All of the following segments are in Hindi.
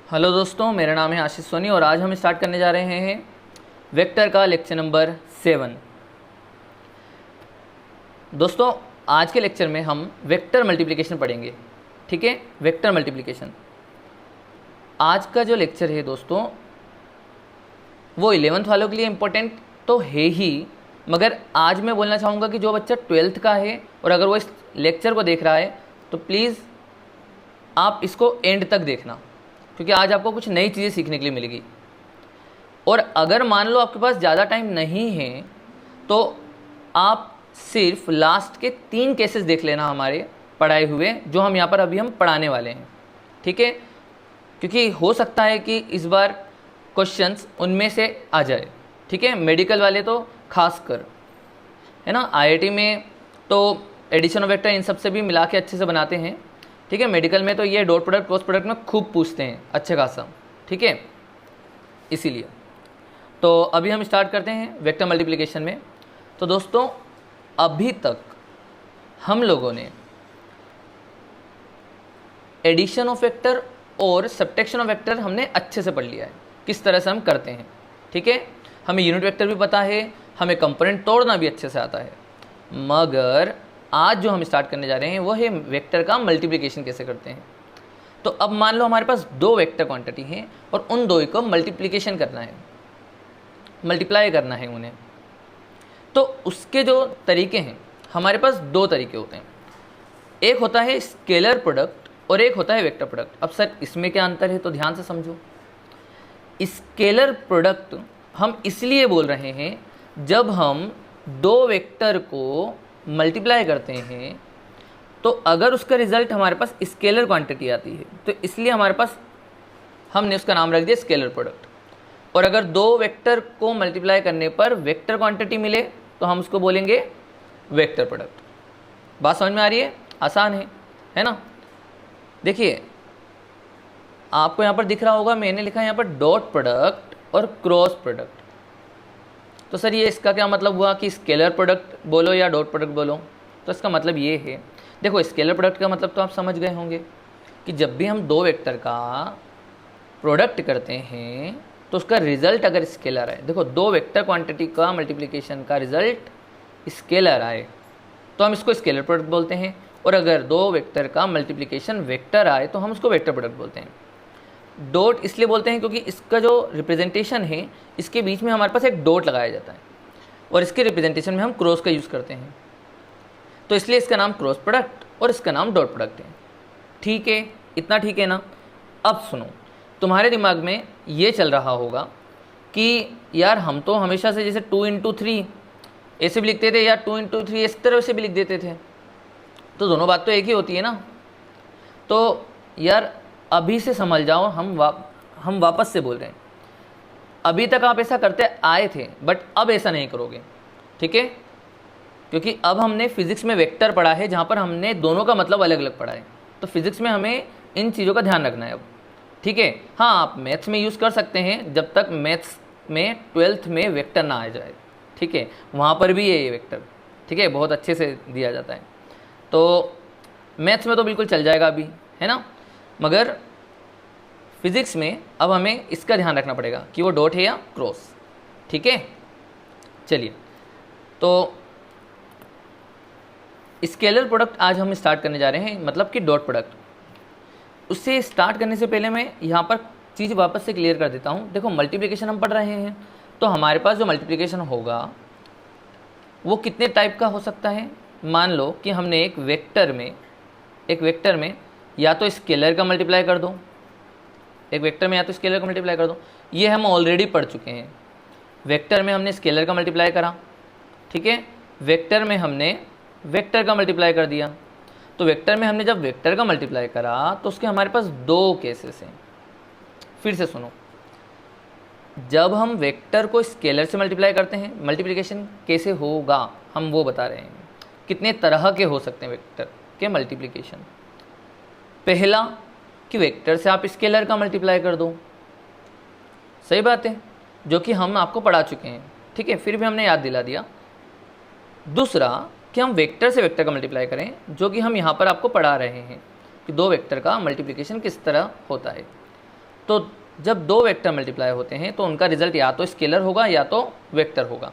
हेलो दोस्तों, मेरा नाम है आशीष सोनी और आज हम स्टार्ट करने जा रहे हैं वेक्टर का लेक्चर नंबर 7। दोस्तों, आज के लेक्चर में हम वेक्टर मल्टीप्लिकेशन पढ़ेंगे। ठीक है, वेक्टर मल्टीप्लिकेशन आज का जो लेक्चर है दोस्तों वो 11th वालों के लिए इम्पोर्टेंट तो है ही, मगर आज मैं बोलना चाहूँगा कि जो बच्चा 12th का है और अगर वो इस लेक्चर को देख रहा है तो प्लीज़ आप इसको एंड तक देखना, क्योंकि आज आपको कुछ नई चीज़ें सीखने के लिए मिलेगी। और अगर मान लो आपके पास ज़्यादा टाइम नहीं है तो आप सिर्फ लास्ट के 3 केसेस देख लेना हमारे पढ़ाए हुए, जो हम यहाँ पर अभी हम पढ़ाने वाले हैं। ठीक है, क्योंकि हो सकता है कि इस बार क्वेश्चंस उनमें से आ जाए। ठीक है, मेडिकल वाले तो खास कर, है ना। आईआईटी में तो एडिशन ऑफ वेक्टर इन सब से भी मिला के अच्छे से बनाते हैं। ठीक है, मेडिकल में तो ये डॉट प्रोडक्ट क्रॉस प्रोडक्ट में खूब पूछते हैं अच्छे खासा। ठीक है, इसीलिए तो अभी हम स्टार्ट करते हैं वेक्टर मल्टीप्लिकेशन में। तो दोस्तों, अभी तक हम लोगों ने एडिशन ऑफ वेक्टर और सब्ट्रैक्शन ऑफ वेक्टर हमने अच्छे से पढ़ लिया है, किस तरह से हम करते हैं। ठीक है, हमें यूनिट वेक्टर भी पता है, हमें कंपोनेंट तोड़ना भी अच्छे से आता है। मगर आज जो हम स्टार्ट करने जा रहे हैं वो है वेक्टर का मल्टीप्लिकेशन कैसे करते हैं। तो अब मान लो हमारे पास 2 वेक्टर क्वांटिटी हैं और उन 2 को मल्टीप्लिकेशन करना है, मल्टीप्लाई करना है उन्हें। तो उसके जो तरीके हैं, हमारे पास 2 तरीके होते हैं। एक होता है स्केलर प्रोडक्ट और एक होता है वेक्टर प्रोडक्ट। अब सर इसमें क्या अंतर है, तो ध्यान से समझो। स्केलर प्रोडक्ट हम इसलिए बोल रहे हैं जब हम 2 वेक्टर को मल्टीप्लाई करते हैं तो अगर उसका रिजल्ट हमारे पास स्केलर क्वांटिटी आती है तो इसलिए हमारे पास हमने उसका नाम रख दिया स्केलर प्रोडक्ट। और अगर 2 वेक्टर को मल्टीप्लाई करने पर वेक्टर क्वांटिटी मिले तो हम उसको बोलेंगे वेक्टर प्रोडक्ट। बात समझ में आ रही है? आसान है ना। देखिए, आपको यहाँ पर दिख रहा होगा, मैंने लिखा है यहाँ पर डॉट प्रोडक्ट और क्रॉस प्रोडक्ट। तो सर ये इसका क्या मतलब हुआ कि स्केलर प्रोडक्ट बोलो या डॉट प्रोडक्ट बोलो? तो इसका मतलब ये है, देखो स्केलर प्रोडक्ट का मतलब तो आप समझ गए होंगे कि जब भी हम 2 वेक्टर का प्रोडक्ट करते हैं तो उसका रिजल्ट अगर स्केलर आए, देखो 2 वेक्टर क्वांटिटी का मल्टीप्लिकेशन का रिजल्ट स्केलर आए तो हम इसको स्केलर प्रोडक्ट बोलते हैं। और अगर 2 वेक्टर का मल्टीप्लिकेशन वेक्टर आए तो हम उसको वेक्टर प्रोडक्ट बोलते हैं। डॉट इसलिए बोलते हैं क्योंकि इसका जो रिप्रेजेंटेशन है, इसके बीच में हमारे पास एक डॉट लगाया जाता है और इसके रिप्रेजेंटेशन में हम क्रॉस का यूज़ करते हैं, तो इसलिए इसका नाम क्रॉस प्रोडक्ट और इसका नाम डॉट प्रोडक्ट है। ठीक है, इतना ठीक है ना। अब सुनो, तुम्हारे दिमाग में ये चल रहा होगा कि यार हम तो हमेशा से जैसे 2 × 3 ऐसे भी लिखते थे या 2 × 3 इस तरह से भी लिख देते थे, तो दोनों बात तो एक ही होती है ना। तो यार अभी से समझ जाओ, हम वापस से बोल रहे हैं, अभी तक आप ऐसा करते आए थे बट अब ऐसा नहीं करोगे। ठीक है, क्योंकि अब हमने फिजिक्स में वेक्टर पढ़ा है जहाँ पर हमने दोनों का मतलब अलग अलग पढ़ा है। तो फिजिक्स में हमें इन चीज़ों का ध्यान रखना है अब। ठीक है, हाँ आप मैथ्स में यूज़ कर सकते हैं जब तक मैथ्स में 12th में वेक्टर ना आ जाए। ठीक है, वहाँ पर भी ये वेक्टर, ठीक है, बहुत अच्छे से दिया जाता है। तो मैथ्स में तो बिल्कुल चल जाएगा अभी, है ना। मगर फिज़िक्स में अब हमें इसका ध्यान रखना पड़ेगा कि वो डॉट है या क्रॉस। ठीक है, चलिए, तो स्केलर प्रोडक्ट आज हम स्टार्ट करने जा रहे हैं, मतलब कि डॉट प्रोडक्ट। उससे स्टार्ट करने से पहले मैं यहाँ पर चीज़ वापस से क्लियर कर देता हूँ। देखो, मल्टीप्लिकेशन हम पढ़ रहे हैं तो हमारे पास जो मल्टीप्लिकेशन होगा वो कितने टाइप का हो सकता है। मान लो कि हमने एक वेक्टर में या तो स्केलर का मल्टीप्लाई कर दो, एक वेक्टर में या तो स्केलर का मल्टीप्लाई कर दो। ये हम ऑलरेडी पढ़ चुके हैं। वेक्टर में हमने स्केलर का मल्टीप्लाई करा, ठीक है, वेक्टर में हमने वेक्टर का मल्टीप्लाई कर दिया। तो वेक्टर में हमने जब वेक्टर का मल्टीप्लाई करा तो उसके हमारे पास 2 केसेस हैं। फिर से सुनो, जब हम वेक्टर को स्केलर से मल्टीप्लाई करते हैं, मल्टीप्लिकेशन कैसे होगा हम वो बता रहे हैं। कितने तरह के हो सकते हैं वेक्टर के मल्टीप्लिकेशन। पहला कि वेक्टर से आप स्केलर का मल्टीप्लाई कर दो, सही बात है, जो कि हम आपको पढ़ा चुके हैं। ठीक है, फिर भी हमने याद दिला दिया। दूसरा कि हम वेक्टर से वेक्टर का मल्टीप्लाई करें, जो कि हम यहाँ पर आपको पढ़ा रहे हैं कि 2 वेक्टर का मल्टीप्लिकेशन किस तरह होता है। तो जब दो वेक्टर मल्टीप्लाई होते हैं तो उनका रिजल्ट या तो स्केलर होगा या तो वेक्टर होगा।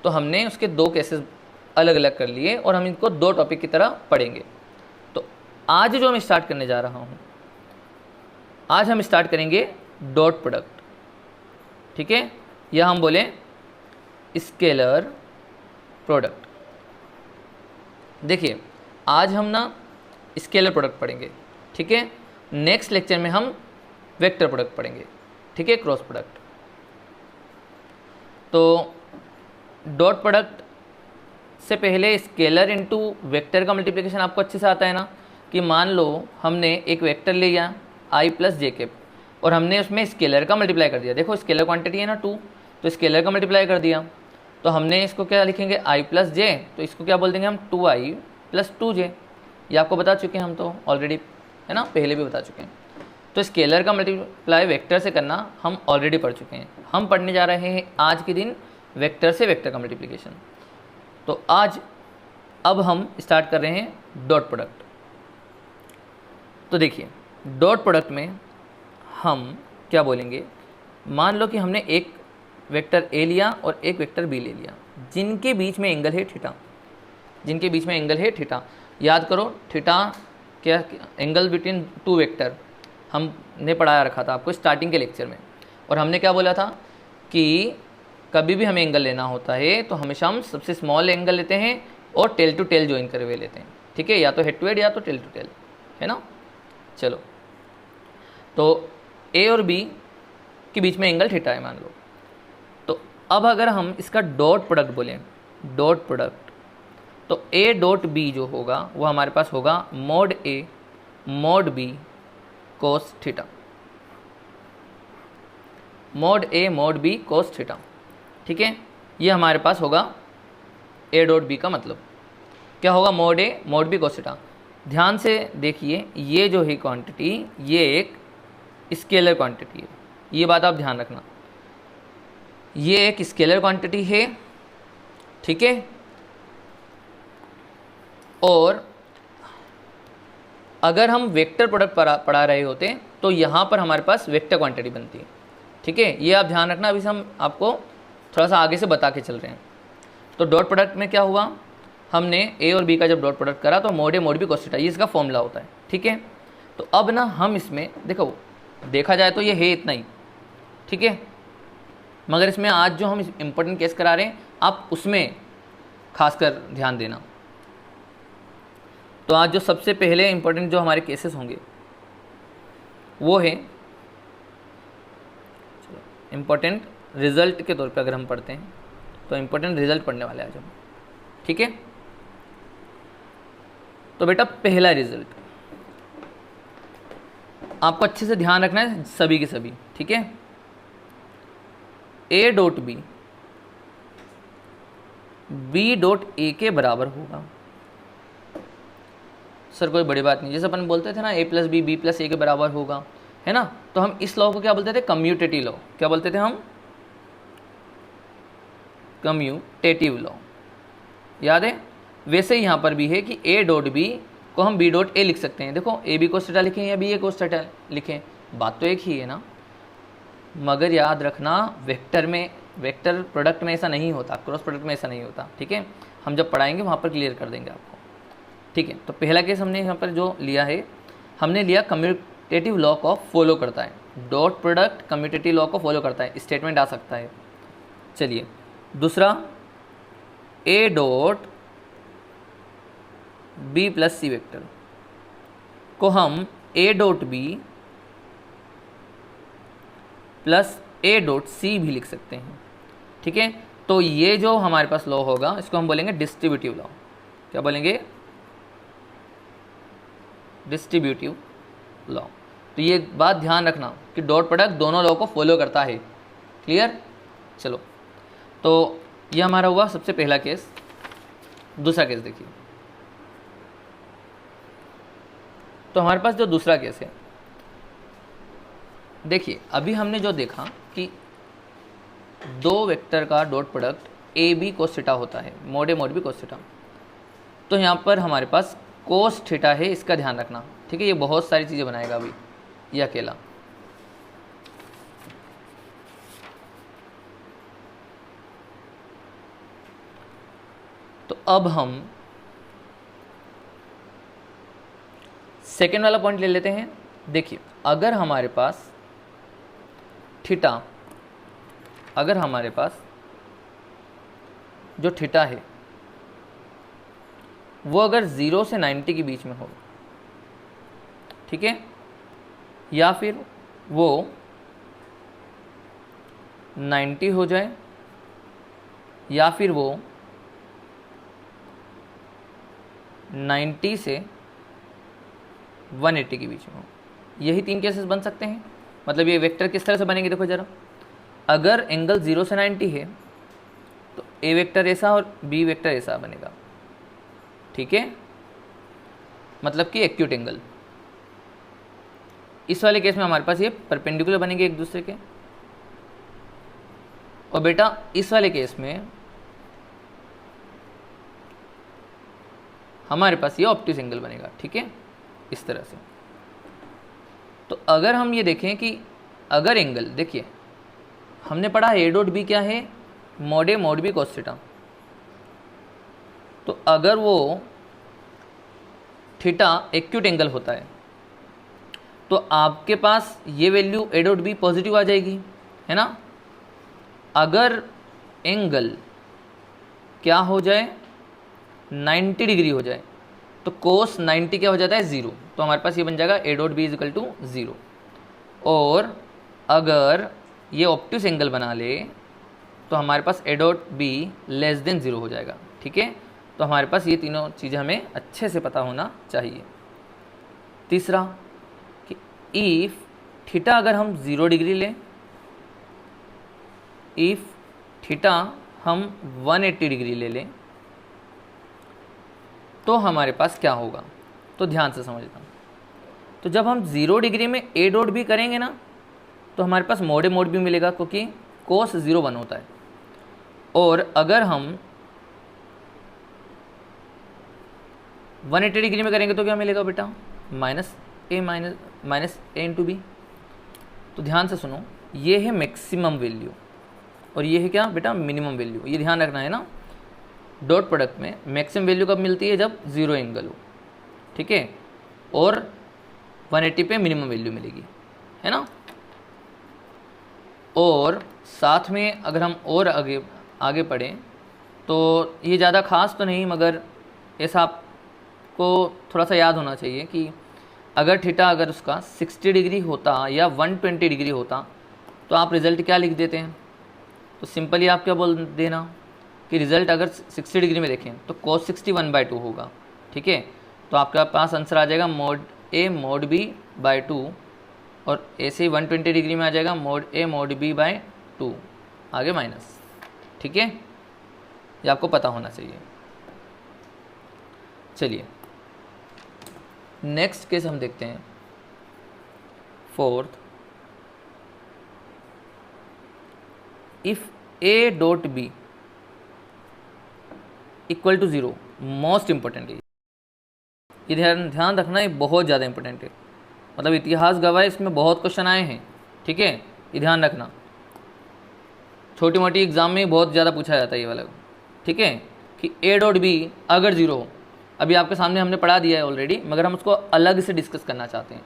तो हमने उसके दो केसेस अलग अलग कर लिए और हम इनको दो टॉपिक की तरह पढ़ेंगे। तो आज जो मैं स्टार्ट करने जा रहा हूँ, आज हम स्टार्ट करेंगे डॉट प्रोडक्ट, ठीक है, या हम बोलें स्केलर प्रोडक्ट। देखिए आज हम ना स्केलर प्रोडक्ट पढ़ेंगे, ठीक है। नेक्स्ट लेक्चर में हम वेक्टर प्रोडक्ट पढ़ेंगे, ठीक है, क्रॉस प्रोडक्ट। तो डॉट प्रोडक्ट से पहले स्केलर इनटू वेक्टर का मल्टीप्लिकेशन आपको अच्छे से आता है ना, कि मान लो हमने एक वेक्टर ले लिया i प्लस जे कैप और हमने उसमें स्केलर का मल्टीप्लाई कर दिया। देखो स्केलर क्वांटिटी है ना 2, तो स्केलर का मल्टीप्लाई कर दिया, तो हमने इसको क्या लिखेंगे i प्लस जे, तो इसको क्या बोल देंगे हम 2i प्लस 2j। ये आपको बता चुके हैं हम तो ऑलरेडी, है ना, पहले भी बता चुके हैं। तो स्केलर का मल्टीप्लाई वेक्टर से करना हम ऑलरेडी पढ़ चुके हैं। हम पढ़ने जा रहे हैं आज के दिन वेक्टर से वेक्टर का मल्टीप्लिकेशन। तो आज अब हम स्टार्ट कर रहे हैं डॉट प्रोडक्ट। तो देखिए डॉट प्रोडक्ट में हम क्या बोलेंगे, मान लो कि हमने एक वेक्टर ए लिया और एक वेक्टर बी ले लिया, जिनके बीच में एंगल है थीटा, जिनके बीच में एंगल है थीटा। याद करो थीटा क्या, एंगल बिटवीन टू वेक्टर हमने पढ़ाया रखा था आपको स्टार्टिंग के लेक्चर में। और हमने क्या बोला था कि कभी भी हमें एंगल लेना होता है तो हमेशा हम सबसे स्मॉल एंगल लेते हैं और टेल टू टेल ज्वाइन करे हुए लेते हैं, ठीक है, या तो हेड टू हेड या तो टेल टू टेल, है ना। चलो तो ए और बी के बीच में एंगल थीटा है मान लो। तो अब अगर हम इसका डॉट प्रोडक्ट बोलें, डॉट प्रोडक्ट, तो ए डॉट बी जो होगा वो हमारे पास होगा mod A mod B cos theta, mod A mod B cos theta, ठीक है। ये हमारे पास होगा ए डॉट बी का मतलब क्या होगा, mod A mod B cos theta. ध्यान से देखिए ये जो है क्वांटिटी, ये एक स्केलर क्वांटिटी है, ये बात आप ध्यान रखना, ये एक स्केलर क्वांटिटी है, ठीक है। और अगर हम वेक्टर प्रोडक्ट पढ़ा रहे होते तो यहाँ पर हमारे पास वेक्टर क्वांटिटी बनती है, ठीक है। ये आप ध्यान रखना, अभी से हम आपको थोड़ा सा आगे से बता के चल रहे हैं। तो डॉट प्रोडक्ट में क्या हुआ, हमने ए और बी का जब डॉट प्रोडक्ट करा तो mod A mod B cos theta, ये इसका फॉर्मूला होता है, ठीक है। तो अब ना हम इसमें देखो, देखा जाए तो ये है इतना ही, ठीक है, मगर इसमें आज जो हम इम्पोर्टेंट केस करा रहे हैं आप उसमें खासकर ध्यान देना। तो आज जो सबसे पहले इम्पोर्टेंट जो हमारे केसेस होंगे वो है, चलो इम्पोर्टेंट रिजल्ट के तौर पे अगर हम पढ़ते हैं तो इम्पोर्टेंट रिजल्ट पढ़ने वाले आज हम, ठीक है। तो बेटा पहला रिजल्ट आपको अच्छे से ध्यान रखना है सभी के सभी, ठीक है। A dot B B dot A के बराबर होगा। सर कोई बड़ी बात नहीं, जैसे अपन बोलते थे ना ए प्लस बी प्लस ए के बराबर होगा, है ना। तो हम इस लॉ को क्या बोलते थे, कम्यूटेटिव लॉ। क्या बोलते थे हम, कम्यूटेटिव लॉ, याद है। वैसे ही यहाँ पर भी है कि ए डॉट बी को हम बी डॉट ए लिख सकते हैं। देखो ए बी कोस थीटा लिखें या बी ए कोस थीटा लिखें, बात तो एक ही है ना। मगर याद रखना वेक्टर में, वेक्टर प्रोडक्ट में ऐसा नहीं होता, क्रॉस प्रोडक्ट में ऐसा नहीं होता, ठीक है। हम जब पढ़ाएंगे वहाँ पर क्लियर कर देंगे आपको, ठीक है। तो पहला केस हमने यहाँ पर जो लिया है, हमने लिया कम्यूटेटिव लॉ को फॉलो करता है, डॉट प्रोडक्ट कम्यूटेटिव लॉ को फॉलो करता है, स्टेटमेंट आ सकता है। चलिए दूसरा, A dot B plus C vector को हम A dot B plus A dot C भी लिख सकते हैं, ठीक है। तो ये जो हमारे पास लॉ होगा इसको हम बोलेंगे डिस्ट्रीब्यूटिव लॉ। क्या बोलेंगे, डिस्ट्रीब्यूटिव लॉ। तो ये बात ध्यान रखना कि डॉट प्रोडक्ट दोनों लॉ को फॉलो करता है, क्लियर। चलो तो ये हमारा हुआ सबसे पहला केस। दूसरा केस देखिए, तो हमारे पास जो दूसरा केस है, देखिए अभी हमने जो देखा कि दो वेक्टर का dot product A B cos theta होता है, mod A mod B cos theta. तो यहाँ पर हमारे पास कोस थीटा है, इसका ध्यान रखना, ठीक है। ये बहुत सारी चीज़ें बनाएगा अभी ये अकेला, अब हम सेकेंड वाला पॉइंट ले लेते हैं। देखिए, अगर हमारे पास थीटा, अगर हमारे पास जो थीटा है वो अगर 0 से 90 के बीच में हो, ठीक है, या फिर वो 90 हो जाए, या फिर वो 90 से 180 के बीच में हो, यही 3 केसेस बन सकते हैं। मतलब ये वेक्टर किस तरह से बनेंगे, देखो ज़रा। अगर एंगल 0 से 90 है तो ए वेक्टर ऐसा और बी वेक्टर ऐसा बनेगा, ठीक है, मतलब कि एक्यूट एंगल। इस वाले केस में हमारे पास ये परपेंडिकुलर बनेंगे एक दूसरे के, और बेटा इस वाले केस में हमारे पास ये ऑप्टिस एंगल बनेगा, ठीक है, इस तरह से। तो अगर हम ये देखें कि अगर एंगल, देखिए हमने पढ़ा ए डॉट बी क्या है, mod A mod B cos theta. तो अगर वो थीटा एक्यूट एंगल होता है तो आपके पास ये value A dot B positive आ जाएगी, है ना। अगर एंगल क्या हो जाए, 90 डिग्री हो जाए, तो कोस 90 क्या हो जाता है, 0। तो हमारे पास ये बन जाएगा A dot B is equal to 0। और अगर ये ऑप्टिस एंगल बना ले तो हमारे पास A dot B less than 0 हो जाएगा, ठीक है। तो हमारे पास ये तीनों चीज़ें हमें अच्छे से पता होना चाहिए। तीसरा कि इफ़ थीटा अगर हम 0 डिग्री लें, इफ़ थीटा हम 180 डिग्री ले लें, तो हमारे पास क्या होगा। तो ध्यान से समझता हूँ। तो जब हम 0 डिग्री में ए डॉट बी करेंगे ना, तो हमारे पास मोड ए मोड बी मिलेगा, क्योंकि कोस 0 1 होता है। और अगर हम 180 डिग्री में करेंगे तो क्या मिलेगा बेटा, माइनस ए इंटू बी। तो ध्यान से सुनो, ये है मैक्सिमम वैल्यू और ये है क्या बेटा, मिनिमम वैल्यू। ये ध्यान रखना है ना। डॉट प्रोडक्ट में मैक्सिमम वैल्यू कब मिलती है, जब 0 एंगल हो, ठीक है, और 180 पे मिनिमम वैल्यू मिलेगी, है ना। और साथ में अगर हम और आगे पढ़ें तो ये ज़्यादा खास तो नहीं, मगर ऐसा आपको थोड़ा सा याद होना चाहिए कि अगर थीटा अगर उसका 60 डिग्री होता या 120 डिग्री होता तो आप रिज़ल्ट क्या लिख देते हैं। तो सिंपली आप क्या बोल देना कि रिज़ल्ट अगर 60 डिग्री में देखें तो cos 60 1/2 होगा, ठीक है। तो आपके पास आंसर आ जाएगा mod A mod B by 2, और ऐसे ही 120 डिग्री में आ जाएगा mod A mod B by 2, आगे माइनस, ठीक है। ये आपको पता होना चाहिए। चलिए नेक्स्ट केस हम देखते हैं, fourth. If A dot B equal to 0, most important है ये, ध्यान रखना, ये बहुत ज़्यादा इंपॉर्टेंट है। मतलब इतिहास गवाह, इसमें बहुत क्वेश्चन आए हैं, ठीक है, ये ध्यान रखना। छोटी मोटी एग्जाम में बहुत ज़्यादा पूछा जाता है ये वाला, ठीक है, कि ए डॉट बी अगर 0 हो। अभी आपके सामने हमने पढ़ा दिया है ऑलरेडी, मगर हम उसको अलग से डिस्कस करना चाहते हैं।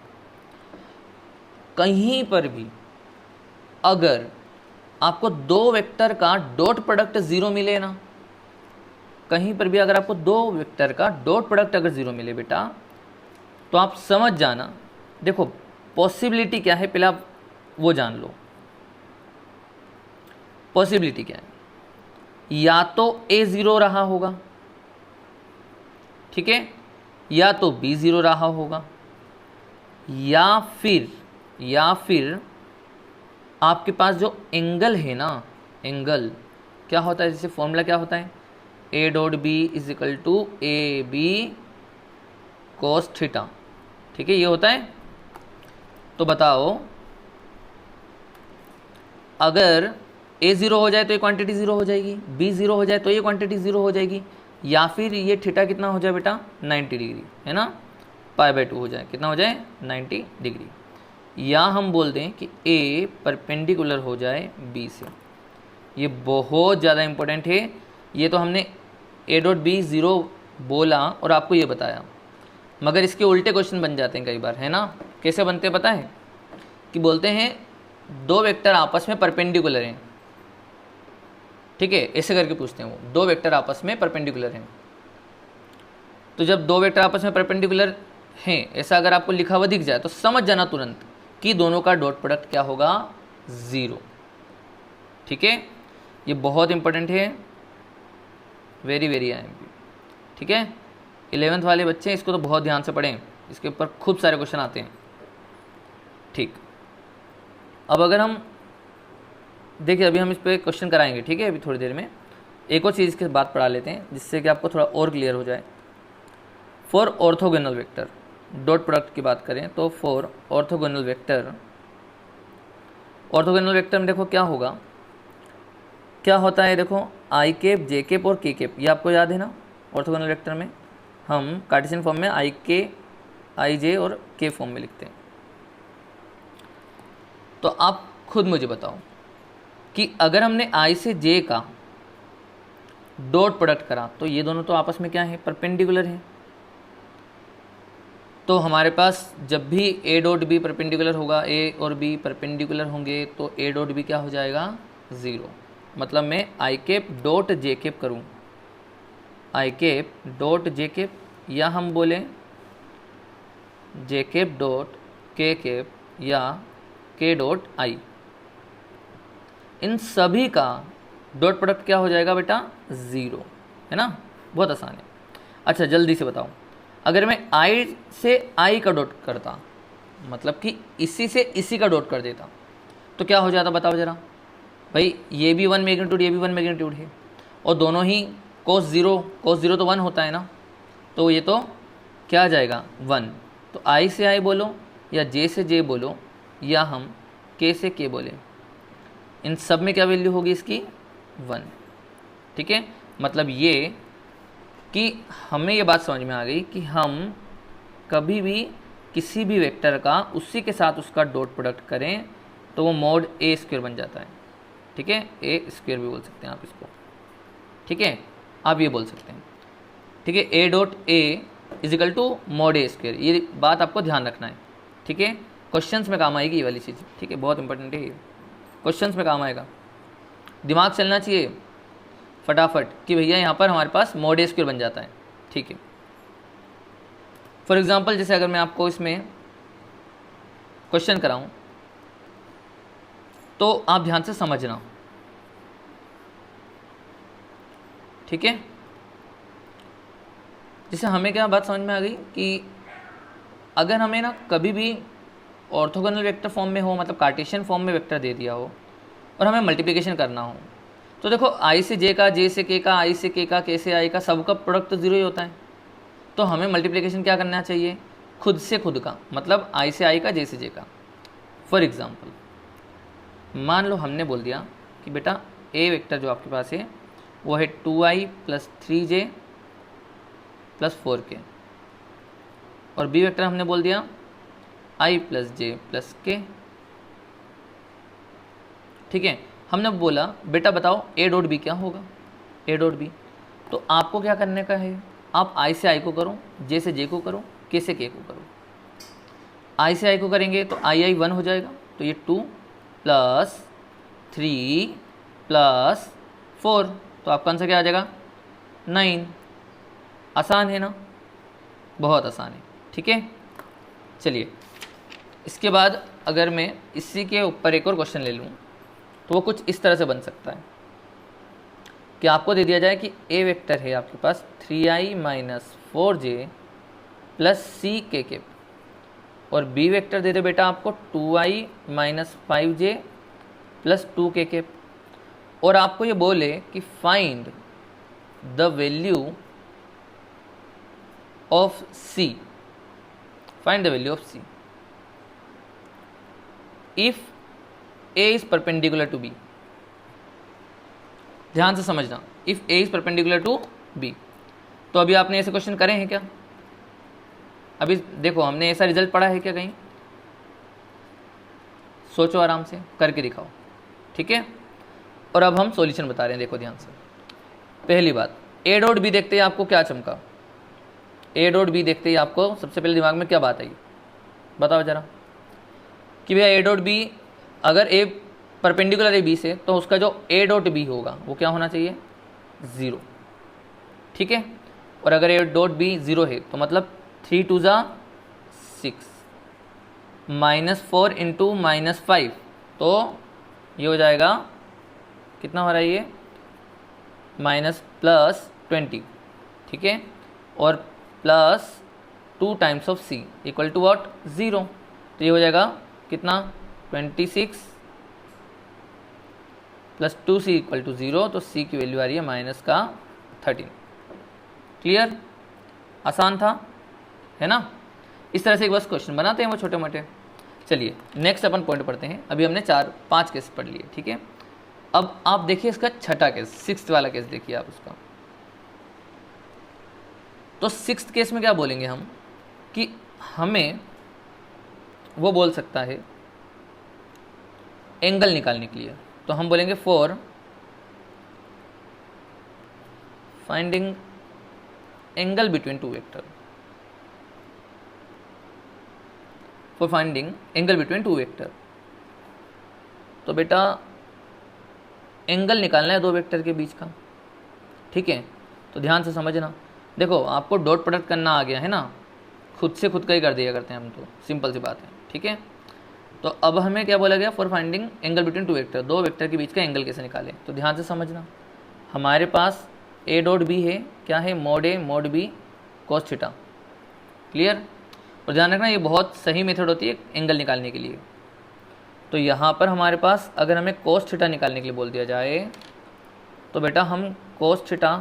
कहीं पर भी अगर आपको दो वेक्टर का डॉट प्रोडक्ट 0 मिले ना, कहीं पर भी अगर आपको दो वेक्टर का डॉट प्रोडक्ट अगर 0 मिले बेटा, तो आप समझ जाना। देखो पॉसिबिलिटी क्या है, पहले आप वो जान लो। पॉसिबिलिटी क्या है, या तो ए 0 रहा होगा, ठीक है, या तो बी 0 रहा होगा, या फिर आपके पास जो एंगल है ना, एंगल क्या होता है, जैसे फॉर्मूला क्या होता है, A dot B is equal to A B cos theta, ठीक है, ये होता है। तो बताओ अगर ए 0 हो जाए तो ये क्वांटिटी 0 हो जाएगी, बी 0 हो जाए तो ये क्वांटिटी 0 हो जाएगी, या फिर ये थीटा कितना हो जाए बेटा, 90 डिग्री, है ना, π/2 हो जाए, कितना हो जाए, 90 डिग्री। या हम बोल दें कि ए परपेंडिकुलर हो जाए बी से। ये बहुत ज़्यादा इम्पोर्टेंट है। ये तो हमने ए डॉट बी 0 बोला और आपको ये बताया, मगर इसके उल्टे क्वेश्चन बन जाते हैं कई बार, है ना। कैसे बनते हैं पता है, कि बोलते हैं दो वेक्टर आपस में परपेंडिकुलर हैं, ठीक है, ऐसे करके पूछते हैं वो, दो वेक्टर आपस में परपेंडिकुलर हैं। तो जब दो वेक्टर आपस में परपेंडिकुलर हैं, ऐसा अगर आपको लिखा हुआ दिख जाए तो समझ जाना तुरंत कि दोनों का डॉट प्रोडक्ट क्या होगा, 0, ठीक है। ये बहुत इंपॉर्टेंट है, वेरी वेरी IMP, ठीक है। 11th वाले बच्चे इसको तो बहुत ध्यान से पढ़ें, इसके ऊपर खूब सारे क्वेश्चन आते हैं, ठीक। अब अगर हम देखिए, अभी हम इस पर क्वेश्चन कराएंगे, ठीक है, अभी थोड़ी देर में एक और चीज़ के बाद पढ़ा लेते हैं जिससे कि आपको थोड़ा और क्लियर हो जाए। For orthogonal vector dot product की बात करें तो for orthogonal vector, orthogonal vector में देखो क्या होगा, क्या होता है, देखो आई कैप, जे कैप और के कैप, ये आपको याद है ना। ऑर्थोगोनल वेक्टर में हम कार्टेशियन फॉर्म में आई के, आई जे और के फॉर्म में लिखते हैं। तो आप खुद मुझे बताओ कि अगर हमने आई से जे का डॉट प्रोडक्ट करा तो ये दोनों तो आपस में क्या है, परपेंडिकुलर हैं। तो हमारे पास जब भी ए डॉट बी परपेंडिकुलर होगा, ए और बी परपेंडिकुलर होंगे, तो ए डॉट बी क्या हो जाएगा, 0। मतलब मैं आई कैप डॉट जे कैप करूँ, आई कैप डॉट जे कैप, या हम बोलें जे कैप डॉट के कैप या के डॉट आई, इन सभी का डॉट प्रोडक्ट क्या हो जाएगा बेटा, 0, है ना। बहुत आसान है। अच्छा जल्दी से बताओ, अगर मैं आई से आई का डॉट करता, मतलब कि इसी से इसी का डॉट कर देता, तो क्या हो जाता बताओ ज़रा भाई। ये भी 1 मैग्नीट्यूड, ये भी 1 मैग्नीट्यूड है, और दोनों ही cos 0 तो 1 होता है ना, तो ये तो क्या आ जाएगा, 1। तो आई से आई बोलो या जे से जे बोलो या हम के से के बोले, इन सब में क्या वैल्यू होगी इसकी, 1, ठीक है। मतलब ये कि हमें ये बात समझ में आ गई कि हम कभी भी किसी भी वेक्टर का उसी के साथ उसका डॉट प्रोडक्ट करें तो वो मॉड ए स्क्वायर बन जाता है, ठीक है। ए स्क्वायर भी बोल सकते हैं आप इसको, ठीक है, आप ये बोल सकते हैं, ठीक है। A dot A is equal to mod A square, ये बात आपको ध्यान रखना है, ठीक है। क्वेश्चंस में काम आएगी ये वाली चीज़, ठीक है, बहुत इंपॉर्टेंट है ये, क्वेश्चंस में काम आएगा। दिमाग चलना चाहिए फटाफट कि भैया यहाँ पर हमारे पास मॉड ए स्क्वायर बन जाता है, ठीक है। फॉर एग्जांपल जैसे अगर मैं आपको इसमें क्वेश्चन कराऊं तो आप ध्यान से समझना, ठीक है। जैसे हमें क्या बात समझ में आ गई कि अगर हमें ना कभी भी ऑर्थोगोनल वेक्टर फॉर्म में हो, मतलब कार्टेशियन फॉर्म में वेक्टर दे दिया हो और हमें मल्टीप्लिकेशन करना हो, तो देखो आई से जे का, जे से के का, आई से के का, के से आई का, सबका प्रोडक्ट तो 0 ही होता है। तो हमें मल्टीप्लिकेशन क्या करना चाहिए, खुद से खुद का, मतलब आई से आई का, जे से जे का। फॉर एग्जांपल मान लो हमने बोल दिया कि बेटा ए वेक्टर जो आपके पास है वो है 2i + 3j + 4k, और बी वेक्टर हमने बोल दिया i + j + k, ठीक है। हमने बोला बेटा बताओ ए डॉट बी क्या होगा, ए डॉट बी। तो आपको क्या करने का है, आप आई से आई को करो, जे से जे को करो, के से के को करो। आई से आई को करेंगे तो आई 1 हो जाएगा, तो ये 2 + 3 + 4, तो आपका आंसर क्या आ जाएगा, 9। आसान है ना, बहुत आसान है, ठीक है। चलिए इसके बाद अगर मैं इसी के ऊपर एक और क्वेश्चन ले लूँ तो वो कुछ इस तरह से बन सकता है कि आपको दे दिया जाए कि ए वेक्टर है आपके पास 3i - 4j + ck, और बी वेक्टर दे दे बेटा आपको 2i - 5j + 2k, और आपको ये बोले कि find the value of c, find the value of c if a is perpendicular to b। ध्यान से समझना, if a is perpendicular to b। तो अभी आपने ऐसे क्वेश्चन करे हैं क्या, अभी देखो हमने ऐसा रिजल्ट पढ़ा है क्या कहीं, सोचो आराम से करके दिखाओ, ठीक है। और अब हम सॉल्यूशन बता रहे हैं, देखो ध्यान से। पहली बात, ए डॉट बी देखते ही आपको क्या चमका? ए डॉट बी देखते ही आपको सबसे पहले दिमाग में क्या बात आई? बताओ जरा कि भैया ए डॉट बी, अगर ए परपेंडिकुलर है बी से, तो उसका जो ए डॉट बी होगा वो क्या होना चाहिए? 0। ठीक है, और अगर ए डॉट बी 0 है तो मतलब 3 2 ज़ा 6, -4 इंटू -5, तो ये हो जाएगा कितना हो रहा है ये? -+20। ठीक है, और +2 times of C equal to what? 0। तो ये हो जाएगा कितना? 26 + 2c इक्वल टू 0। तो c की वैल्यू आ रही है -13। क्लियर? आसान था, है ना? इस तरह से एक बस क्वेश्चन बनाते हैं वो छोटे मोटे। चलिए नेक्स्ट अपन पॉइंट पढ़ते हैं। अभी हमने 4-5 केस पढ़ लिए। ठीक है, अब आप देखिए इसका छठा केस, 6th वाला केस देखिए आप उसका। तो 6th केस में क्या बोलेंगे हम कि हमें वो बोल सकता है एंगल निकालने के लिए, तो हम बोलेंगे for finding angle between two vector, for finding angle between two vector. तो बेटा एंगल निकालना है दो वेक्टर के बीच का। ठीक है, तो ध्यान से समझना। देखो आपको डॉट प्रोडक्ट करना आ गया है ना, खुद से खुद का ही कर दिया करते हैं हम, तो सिंपल सी बात है। ठीक है, तो अब हमें क्या बोला गया? For finding angle between two vector, दो वेक्टर के बीच का एंगल कैसे निकालें। तो ध्यान से समझना, हमारे पास ए डॉट बी है, क्या है? Mod A mod B cos theta. Clear? और ध्यान रखना ये बहुत सही मेथड होती है एंगल निकालने के लिए। तो यहाँ पर हमारे पास अगर हमें कॉस थीटा निकालने के लिए बोल दिया जाए, तो बेटा हम कॉस थीटा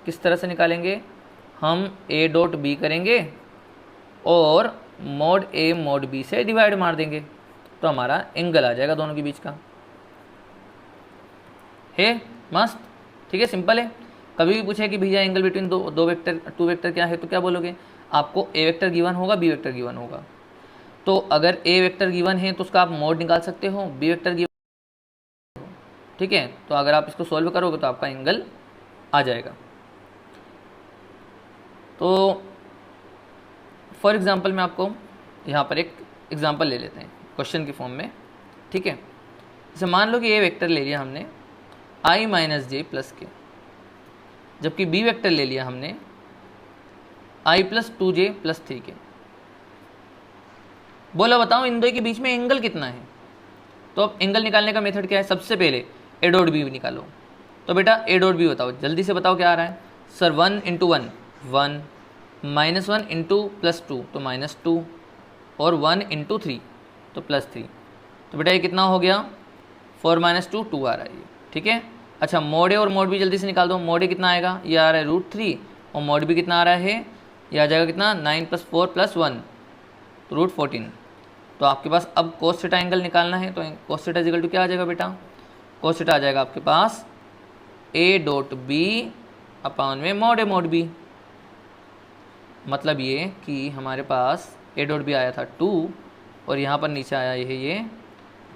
किस तरह से निकालेंगे? हम ए डॉट बी करेंगे और मोड ए मोड बी से डिवाइड मार देंगे, तो हमारा एंगल आ जाएगा दोनों के बीच का। है मस्त? ठीक है, सिंपल है। कभी भी पूछे कि भैया एंगल बिटवीन दो वेक्टर, टू वेक्टर क्या है, तो क्या बोलोगे? आपको ए वेक्टर गिवन होगा, बी वेक्टर गिवन होगा। तो अगर ए वेक्टर गिवन है तो उसका आप मोड निकाल सकते हो, बी वेक्टर गिवन। ठीक है, तो अगर आप इसको सॉल्व करोगे तो आपका एंगल आ जाएगा। तो फॉर एग्जांपल मैं आपको यहाँ पर एक एग्जांपल ले लेते हैं क्वेश्चन की फॉर्म में। ठीक है, जैसे मान लो कि ए वेक्टर ले लिया हमने i - j + k, जबकि बी वेक्टर ले लिया हमने i + 2j + 3k। बोला बताओ इन दो के बीच में एंगल कितना है? तो अब एंगल निकालने का मेथड क्या है? सबसे पहले ए डॉट बी निकालो। तो बेटा ए डॉट बी बताओ, जल्दी से बताओ क्या आ रहा है? सर 1 × 1 1, -1 × +2 तो -2, और 1 × 3 तो +3। तो बेटा ये कितना हो गया? 4 - 2 2 आ रहा है ये। ठीक है, अच्छा मोड ए और मोड बी जल्दी से निकाल दो। मोड ए कितना आएगा? ये आ रहा है √3, और मोड बी कितना आ रहा है? ये आ जाएगा कितना? 9 + 4 + 1 तो √14। तो आपके पास अब cos थीटा एंगल निकालना है, तो cos थीटा इक्वल टू क्या आ जाएगा बेटा? cos थीटा आ जाएगा आपके पास ए डॉट बी अपॉन में मोड ए मोड बी। मतलब ये कि हमारे पास ए डॉट बी आया था 2, और यहाँ पर नीचे आया ये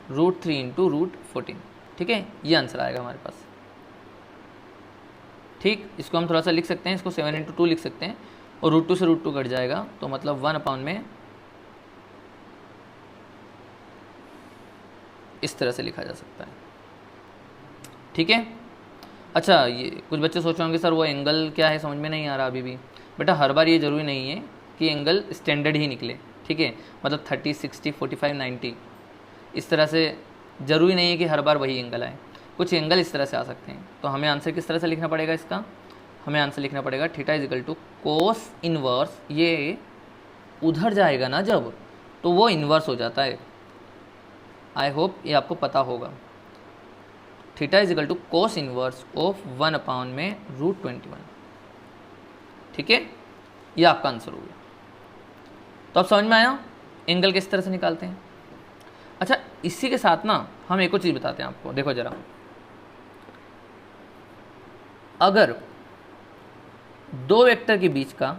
√3 × √14। ठीक है, ये आंसर आएगा हमारे पास। ठीक, इसको हम थोड़ा सा लिख सकते हैं, इसको 7 × 2 लिख सकते हैं, और √2 से √2 कट जाएगा, तो मतलब 1 अपॉन में इस तरह से लिखा जा सकता है। ठीक है, अच्छा ये कुछ बच्चे सोच रहे होंगे सर वो एंगल क्या है, समझ में नहीं आ रहा अभी भी। बेटा हर बार ये ज़रूरी नहीं है कि एंगल स्टैंडर्ड ही निकले। ठीक है, मतलब 30 60 45 90 इस तरह से ज़रूरी नहीं है कि हर बार वही एंगल आए, कुछ एंगल इस तरह से आ सकते हैं। तो हमें आंसर किस तरह से लिखना पड़ेगा इसका? हमें आंसर लिखना पड़ेगा theta equal to cos inverse, ये उधर जाएगा ना जब, तो वो इन्वर्स हो जाता है। आई होप ये आपको पता होगा। Theta equal to cos inverse of 1 upon में √21। ठीक है, ये आपका आंसर हो गया। तो अब समझ में आया एंगल किस तरह से निकालते हैं। अच्छा इसी के साथ ना हम एक और चीज़ बताते हैं आपको। देखो जरा, अगर दो वेक्टर के बीच का,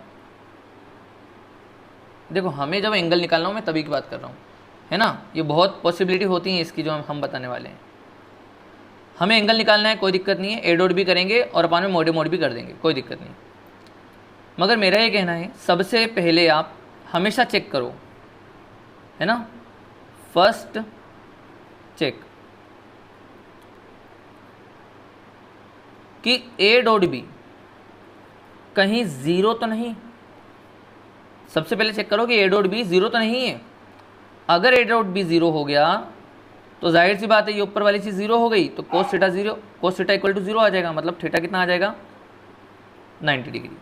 देखो हमें जब एंगल निकालना हो, मैं तभी की बात कर रहा हूँ, है ना, ये बहुत पॉसिबिलिटी होती है इसकी जो हम बताने वाले हैं। हमें एंगल निकालना है, कोई दिक्कत नहीं है, ए डॉट बी करेंगे और अपन में मोडे मोड भी कर देंगे, कोई दिक्कत नहीं। मगर मेरा ये कहना है सबसे पहले आप हमेशा चेक करो, है ना, फर्स्ट चेक कि ए डॉट बी कहीं ज़ीरो तो नहीं। सबसे पहले चेक करो कि ए डॉट बी ज़ीरो तो नहीं है। अगर ए डॉट बी ज़ीरो हो गया तो जाहिर सी बात है ये ऊपर वाली चीज़ ज़ीरो हो गई, तो cos theta zero, cos theta equal to zero आ जाएगा, मतलब थीटा कितना आ जाएगा 90 डिग्री।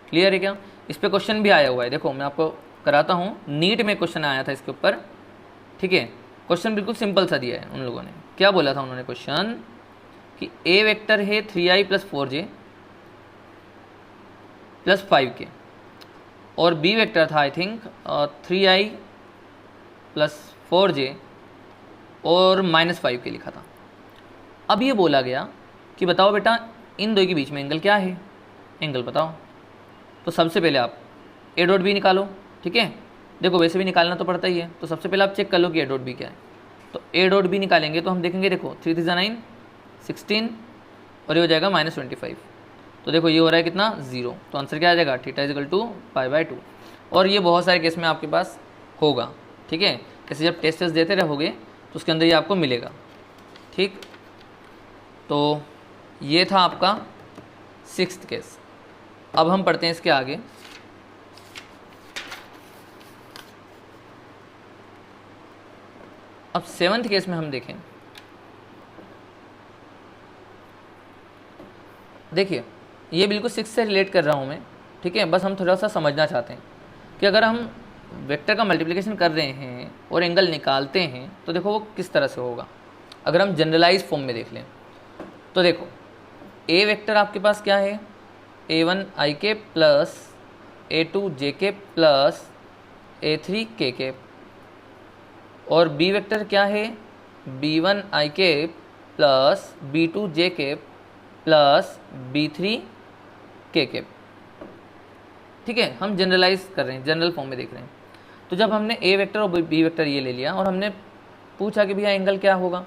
क्लियर है क्या? इस पर क्वेश्चन भी आया हुआ है, देखो मैं आपको कराता हूँ, नीट में क्वेश्चन आया था इसके ऊपर, ठीक है। क्वेश्चन बिल्कुल सिंपल सा दिया है उन लोगों ने। क्या बोला था उन्होंने क्वेश्चन कि ए वेक्टर है 3i + 4j + 5k और बी वेक्टर था आई थिंक 3i + 4j और -5k लिखा था। अब ये बोला गया कि बताओ बेटा इन दो के बीच में एंगल क्या है, एंगल बताओ। तो सबसे पहले आप ए डॉट बी निकालो, ठीक है। देखो वैसे भी निकालना तो पड़ता ही है, तो सबसे पहले आप चेक कर लो कि ए डॉट बी क्या है। तो ए डॉट बी निकालेंगे तो हम देखेंगे, देखो 3 3 9 16 और ये हो जाएगा -25। तो देखो ये हो रहा है कितना 0, तो आंसर क्या आ जाएगा थीटा इक्वल टू π/2। और ये बहुत सारे केस में आपके पास होगा, ठीक है। जैसे जब टेस्ट देते रहोगे तो उसके अंदर ये आपको मिलेगा, ठीक। तो ये था आपका 6th केस। अब हम पढ़ते हैं इसके आगे। अब 7th केस में हम देखें, देखिए ये बिल्कुल 6 से रिलेट कर रहा हूँ मैं, ठीक है। बस हम थोड़ा सा समझना चाहते हैं कि अगर हम वेक्टर का मल्टीप्लिकेशन कर रहे हैं और एंगल निकालते हैं तो देखो वो किस तरह से होगा। अगर हम जनरलाइज फॉर्म में देख लें तो देखो ए वेक्टर आपके पास क्या है, a1ik + a2jk + a3kk और बी वेक्टर क्या है, b1ik + b2jk + b3kk, ठीक है। हम जनरलाइज कर रहे हैं, जनरल फॉर्म में देख रहे हैं। तो जब हमने ए वेक्टर और बी वेक्टर ये ले लिया और हमने पूछा कि भैया एंगल क्या होगा,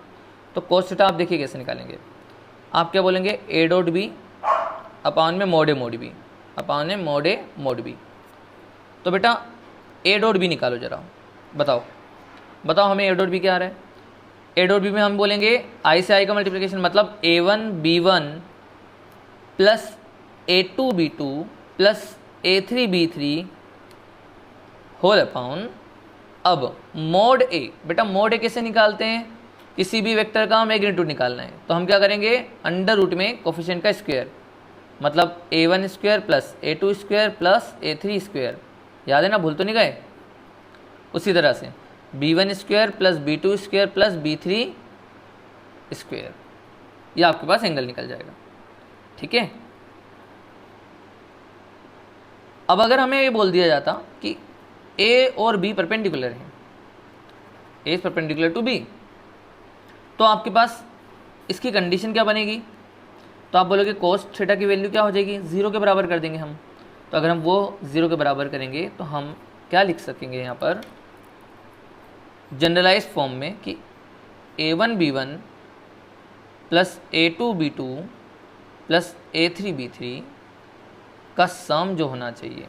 तो कोस थीटा आप देखिए कैसे निकालेंगे। आप क्या बोलेंगे, ए डॉट बी अपान में मोडे मोड बी, अपान में मोडे मोड बी। तो बेटा ए डॉट बी निकालो जरा, बताओ बताओ हमें ए डॉट बी क्या आ रहा है। ए डॉट बी में हम बोलेंगे आई से आई का मल्टीप्लिकेशन, मतलब a1b1 + a2b2 + a3b3 होल अपाउन। अब मोड ए, बेटा मोड ए कैसे निकालते हैं, किसी भी वेक्टर का मैग्नीट्यूड निकालना है तो हम क्या करेंगे, अंडर रूट में कोफिशिएंट का स्क्वायर, मतलब a1² + a2² + a3², याद है ना, भूल तो नहीं गए। उसी तरह से b1² + b2² + b3², ये आपके पास एंगल निकल जाएगा, ठीक है। अब अगर हमें ये बोल दिया जाता कि a और b परपेंडिकुलर हैं, a is perpendicular to b, तो आपके पास इसकी कंडीशन क्या बनेगी, तो आप बोलोगे कोस थीटा की वैल्यू क्या हो जाएगी, 0 के बराबर कर देंगे हम। तो अगर हम वो 0 के बराबर करेंगे तो हम क्या लिख सकेंगे यहाँ पर जनरलाइज फॉर्म में कि a1b1 + a2b2 + a3b3 का सम जो होना चाहिए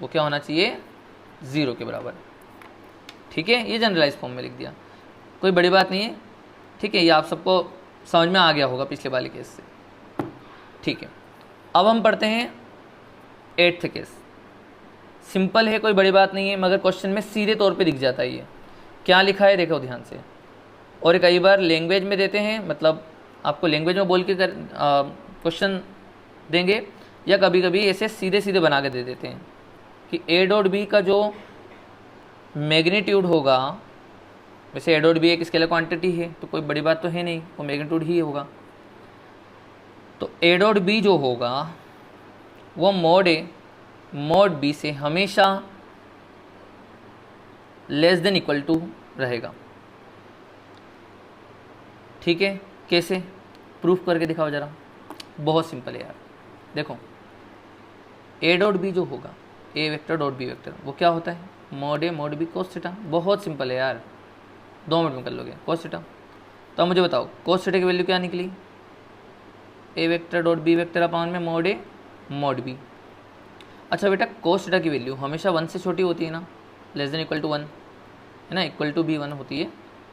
वो क्या होना चाहिए, 0 के बराबर, ठीक है। ये जनरलाइज फॉर्म में लिख दिया, कोई बड़ी बात नहीं है, ठीक है। ये आप सबको समझ में आ गया होगा पिछले वाले केस से, ठीक है। अब हम पढ़ते हैं 8th केस। सिंपल है, कोई बड़ी बात नहीं है, मगर क्वेश्चन में सीधे तौर पे दिख जाता है ये क्या लिखा है, देखो ध्यान से। और कई बार लैंग्वेज में देते हैं, मतलब आपको लैंग्वेज में बोल के क्वेश्चन देंगे, या कभी कभी ऐसे सीधे सीधे बना के दे देते हैं कि ए डॉट बी का जो मैग्नीट्यूड होगा, वैसे ए डॉट बी एक स्केलर क्वांटिटी है तो कोई बड़ी बात तो है नहीं, वो मैग्नीट्यूड ही होगा। तो ए डॉट बी जो होगा वो मोड ए मोड बी से हमेशा < रहेगा, ठीक है। कैसे प्रूफ करके दिखाओ जरा, बहुत सिंपल है यार। देखो ए डॉट बी जो होगा, ए वेक्टर डॉट बी वेक्टर, वो क्या होता है, mod A mod B cos theta. बहुत सिंपल है यार, 2 मिनट में कर लोगे। कोस थीटा तो अब मुझे बताओ कोस थीटा की वैल्यू क्या निकली, A vector dot B vector upon में मॉड ए मॉड बी। अच्छा बेटा कोस थीटा की वैल्यू हमेशा 1 से छोटी होती है ना, लेस देन इक्वल टू 1 है ना, इक्वल टू बी 1 होती है,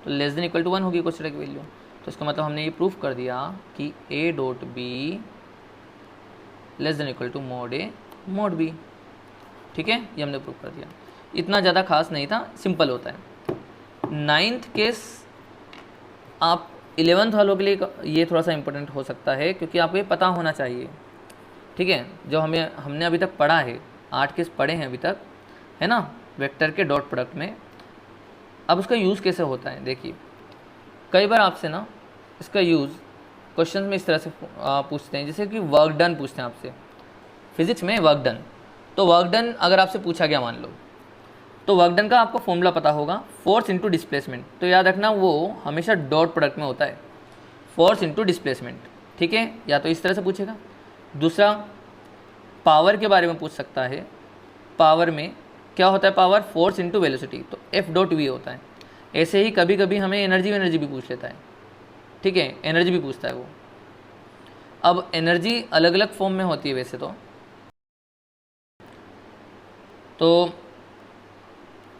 तो लेस देन इक्वल टू 1 होगी कोस थीटा की वैल्यू। तो इसका मतलब हमने ये प्रूफ कर दिया कि A dot B less than equal to mod A mod B. ठीक है, ये हमने प्रूफ कर दिया। इतना ज़्यादा खास नहीं था, सिंपल होता है। 9th केस आप 11th वालों के लिए ये थोड़ा सा इंपॉर्टेंट हो सकता है, क्योंकि आपको ये पता होना चाहिए। ठीक है, जो हमने अभी तक पढ़ा है, 8 केस पढ़े हैं अभी तक, है ना, वेक्टर के डॉट प्रोडक्ट में। अब उसका यूज़ कैसे होता है, देखिए कई बार आपसे ना इसका यूज़ क्वेश्चन में इस तरह से पूछते हैं, जैसे कि वर्क डन पूछते हैं आपसे फिजिक्स में, वर्क डन। तो वर्क डन अगर आपसे पूछा गया मान लो, तो वर्क डन का आपको फॉर्मूला पता होगा, फोर्स इनटू डिस्प्लेसमेंट। तो याद रखना वो हमेशा डॉट प्रोडक्ट में होता है, फोर्स इनटू डिस्प्लेसमेंट। ठीक है, या तो इस तरह से पूछेगा। दूसरा पावर के बारे में पूछ सकता है, पावर में क्या होता है, पावर फोर्स इनटू वेलोसिटी, तो एफ डॉट वी होता है। ऐसे ही कभी कभी हमें एनर्जी भी पूछ लेता है। ठीक है, एनर्जी भी पूछता है वो। अब एनर्जी अलग अलग फॉर्म में होती है वैसे तो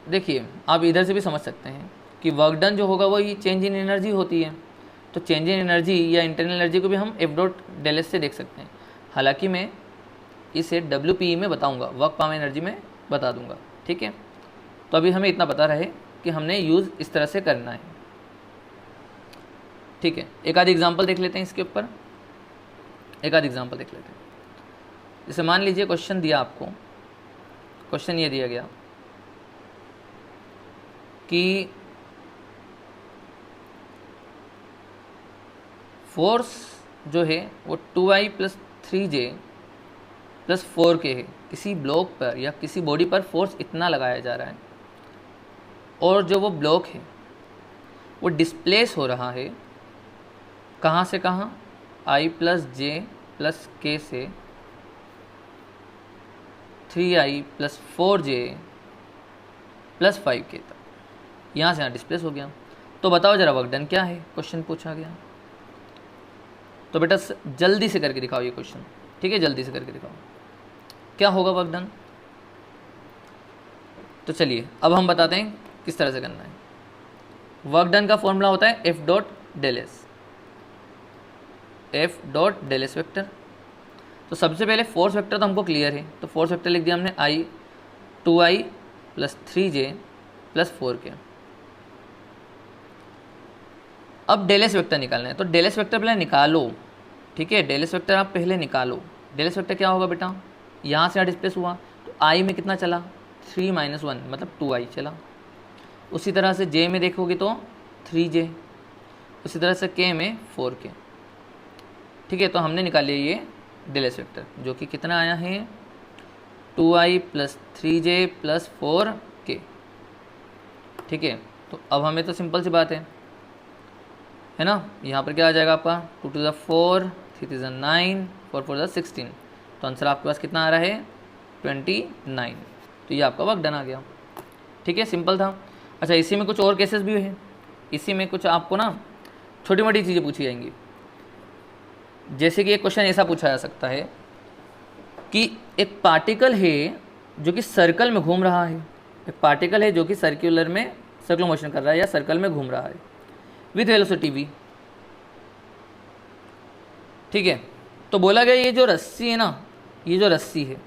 देखिए आप इधर से भी समझ सकते हैं कि वर्क डन जो होगा वो ये चेंज इन एनर्जी होती है। तो चेंज इन एनर्जी या इंटरनल एनर्जी को भी हम एफ डॉट डेल एस से देख सकते हैं। हालांकि मैं इसे WPE में बताऊंगा, वर्क पावर एनर्जी में बता दूंगा। ठीक है, तो अभी हमें इतना पता रहे कि हमने यूज़ इस तरह से करना है। ठीक है, एक आध एग्जाम्पल देख लेते हैं इसके ऊपर, एक आध एग्जाम्पल देख लेते हैं। जैसे मान लीजिए क्वेश्चन दिया आपको, क्वेश्चन ये दिया गया कि फोर्स जो है वो 2i + 3j + 4k है। किसी ब्लॉक पर या किसी बॉडी पर फोर्स इतना लगाया जा रहा है, और जो वो ब्लॉक है वो डिस्प्लेस हो रहा है कहाँ से कहाँ, i + j + k से 3i + 4j + 5k तक, यहाँ से यहाँ डिस्प्लेस हो गया। तो बताओ जरा वर्क डन क्या है, क्वेश्चन पूछा गया। तो बेटा जल्दी से करके दिखाओ ये क्वेश्चन। ठीक है, जल्दी से करके दिखाओ क्या होगा वर्क डन। तो चलिए अब हम बताते हैं किस तरह से करना है। वर्क डन का फॉर्मूला होता है F dot del S, F dot del S vector. तो सबसे पहले फोर्स वेक्टर तो हमको क्लियर है, तो फोर्स वेक्टर लिख दिया हमने, 2i + 3j + 4k। अब डेल एस वेक्टर निकालना है, तो डेल एस वेक्टर पहले निकालो। ठीक है, डेल एस वेक्टर आप पहले निकालो। डेल एस वेक्टर क्या होगा बेटा, यहाँ से यहाँ डिस्प्लेस हुआ तो i में कितना चला, 3 - 1 मतलब 2i चला। उसी तरह से j में देखोगे तो 3j, उसी तरह से k में 4k। ठीक है, तो हमने निकाल लिया ये डेल एस वेक्टर, जो कि कितना आया है, 2i + 3j + 4k। ठीक है, तो अब हमें तो सिंपल सी बात है ना, यहाँ पर क्या आ जाएगा आपका, 2 to the 4, 3 to the 9, 4 4 the 16। तो आंसर आपके पास कितना आ रहा है, 29। तो ये आपका वर्क डन आ गया। ठीक है, सिंपल था। अच्छा, इसी में कुछ और केसेस भी हैं, इसी में कुछ आपको ना छोटी मोटी चीज़ें पूछी जाएंगी। जैसे कि एक क्वेश्चन ऐसा पूछा जा सकता है कि एक पार्टिकल है जो कि सर्कल में घूम रहा है, एक पार्टिकल है जो कि सर्कुलर मोशन कर रहा है या सर्कल में घूम रहा है विथ वेलोसिटी v। ठीक है, तो बोला गया ये जो रस्सी है ना, ये जो रस्सी है,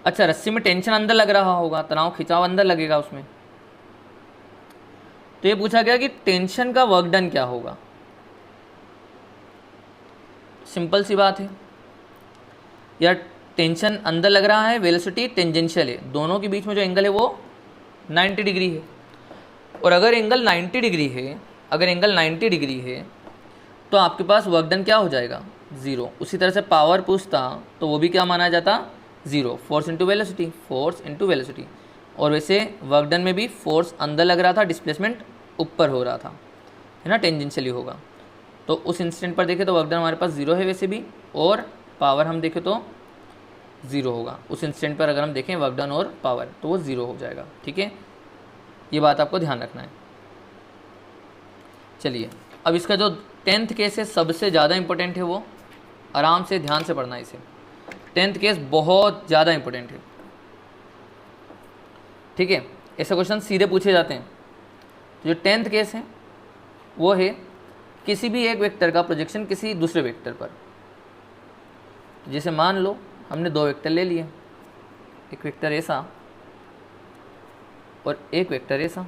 अच्छा रस्सी में टेंशन अंदर लग रहा होगा, तनाव खिंचाव अंदर लगेगा उसमें। तो ये पूछा गया कि टेंशन का वर्क डन क्या होगा। सिंपल सी बात है यार, टेंशन अंदर लग रहा है, वेलोसिटी टेंजेंशियल है, दोनों के बीच में जो एंगल है वो 90 डिग्री है। और अगर एंगल 90 डिग्री है, अगर एंगल 90 डिग्री है तो आपके पास वर्क डन क्या हो जाएगा, 0। उसी तरह से पावर पूछता तो वो भी क्या माना जाता, 0, force into velocity, force into velocity. और वैसे वर्क डन में भी फोर्स अंदर लग रहा था, डिस्प्लेसमेंट ऊपर हो रहा था, है ना, टेंजेंशियली होगा। तो उस इंस्टेंट पर देखें तो वर्क डन हमारे पास 0 है वैसे भी, और पावर हम देखें तो 0 होगा। उस इंस्टेंट पर अगर हम देखें वर्क डन और पावर तो वो 0 हो जाएगा। ठीक है, ये बात आपको ध्यान रखना है। चलिए अब इसका जो 10th केस है सबसे ज़्यादा इंपॉर्टेंट है, वो आराम से ध्यान से पढ़ना इसे। 10th केस बहुत ज़्यादा इंपॉर्टेंट है, ठीक है, ऐसे क्वेश्चन सीधे पूछे जाते हैं। जो 10th केस है वो है किसी भी एक वेक्टर का प्रोजेक्शन किसी दूसरे वेक्टर पर। जैसे मान लो हमने दो वेक्टर ले लिए, एक वेक्टर ऐसा और एक वेक्टर ऐसा,